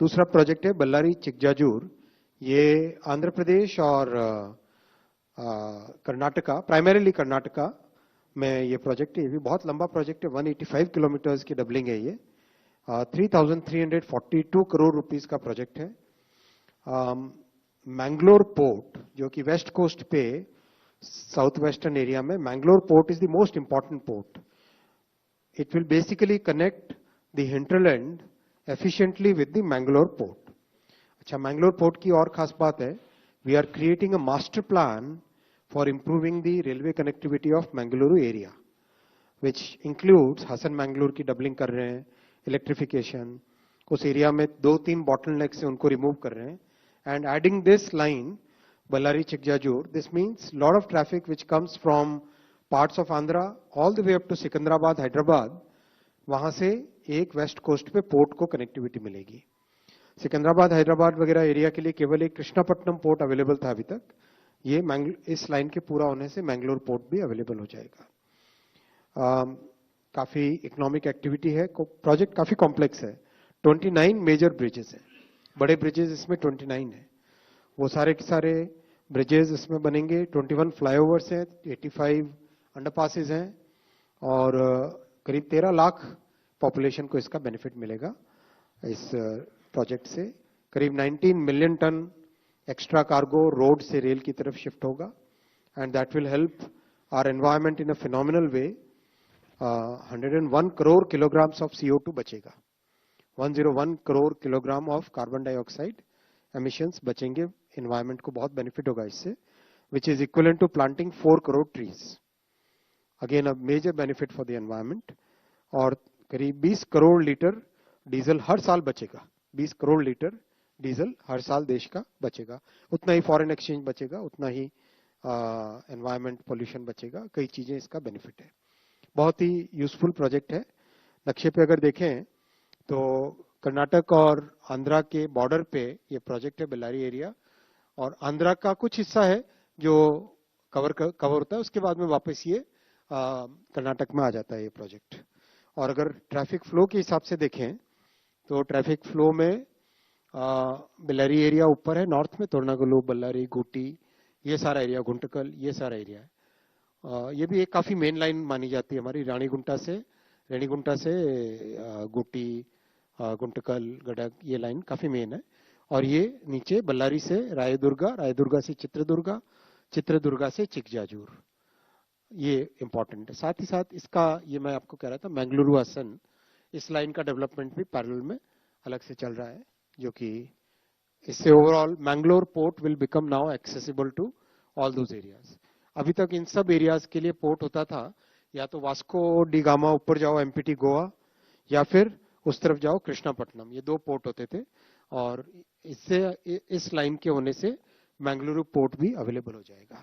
दूसरा प्रोजेक्ट है बल्लारी चिकजाजूर। ये आंध्र प्रदेश और कर्नाटका, प्राइमरीली कर्नाटका में ये प्रोजेक्ट है। ये भी बहुत लंबा प्रोजेक्ट है, 185 किलोमीटर्स की डबलिंग है ये। 3,342 करोड़ रुपीस का प्रोजेक्ट है। मैंगलोर पोर्ट, जो कि वेस्ट कोस्ट पे साउथ वेस्टर्न एरिया में, Mangalore port is the most important port. It will basically connect the hinterland efficiently with the Mangalore port. अच्छा, मैंगलोर पोर्ट की और खास बात है, we are creating a master plan for improving the railway connectivity of Mangaluru area, which includes Hassan Mangalore की doubling कर रहे हैं, इलेक्ट्रिफिकेशन, उस एरिया में 2-3 बॉटलनेक से उनको रिमूव कर रहे हैं, and adding this line Ballari-Chikjajur. This means lot of traffic which comes from parts of Andhra all the way up to Secunderabad, Hyderabad. वहां से एक वेस्ट कोस्ट पे पोर्ट को कनेक्टिविटी मिलेगी। सिकंदराबाद, हैदराबाद वगैरह एरिया के लिए केवल एक कृष्णापट्टनम पोर्ट अवेलेबल था अभी तक। ये इस लाइन के पूरा होने से मैंगलोर पोर्ट भी अवेलेबल हो जाएगा। काफी इकोनॉमिक एक्टिविटी है, प्रोजेक्ट काफी कॉम्प्लेक्स है। 29 मेजर ब्रिजेस है, बड़े ब्रिजेस इसमें 29 है। वो सारे के सारे ब्रिजेस इसमें बनेंगे। 21 फ्लाईओवर्स हैं, 85 अंडरपासेस हैं, और करीब 13 लाख पॉपुलेशन को इसका बेनिफिट मिलेगा इस प्रोजेक्ट से। करीब 19 million tonne extra cargo road से रेल की तरफ शिफ्ट होगा, and that will help our environment in a phenomenal way. 101 crore kilograms of CO2 बचेगा। 101 crore kilogram of carbon dioxide emissions बचेंगे। एनवायरमेंट को बहुत बेनिफिट होगा इससे, which is equivalent to planting 4 crore trees. Again a major benefit for the environment. और करीब 20 crore litre diesel हर साल बचेगा। 20 करोड़ लीटर डीजल हर साल देश का बचेगा। उतना ही फॉरेन एक्सचेंज बचेगा, उतना ही एनवायरमेंट पोल्यूशन बचेगा। कई चीजें इसका बेनिफिट है। बहुत ही यूजफुल प्रोजेक्ट है। नक्शे पे अगर देखें तो कर्नाटक और आंध्रा के बॉर्डर पे ये प्रोजेक्ट है, बेल्लारी एरिया। और आंध्रा का कुछ हिस्सा है जो कवर होता है, उसके बाद में वापस ये कर्नाटक में आ जाता है ये प्रोजेक्ट। और अगर ट्रैफिक फ्लो के हिसाब से देखें तो ट्रैफिक फ्लो में बेल्लारी एरिया ऊपर है, नॉर्थ में तोरनागुलु, बल्लारी, गुटी, ये सारा एरिया, गुंटकल, ये सारा एरिया है। ये भी एक काफी मेन लाइन मानी जाती है हमारी, रेणीगुंटा से गुटी, गुंटकल, गडक, ये लाइन काफी मेन है। और ये नीचे बल्लारी से रायदुर्गा, रायदुर्गा से चित्रदुर्गा, चित्रदुर्गा से चिकजाजूर, ये इंपॉर्टेंट है। साथ ही साथ इसका, ये मैं आपको कह रहा था, मैंगलुरु हसन, इस लाइन का डेवलपमेंट भी पैरेलल में अलग से चल रहा है, जो कि इससे overall Mangalore port will become now accessible to all those areas. अभी तक इन सब एरियाज के लिए पोर्ट होता था, या तो वास्को डी गामा ऊपर जाओ MPT गोवा, या फिर उस तरफ जाओ कृष्णापट्टनम, ये 2 पोर्ट होते थे। और इससे, इस लाइन के होने से मैंगलुरु पोर्ट भी अवेलेबल हो जाएगा।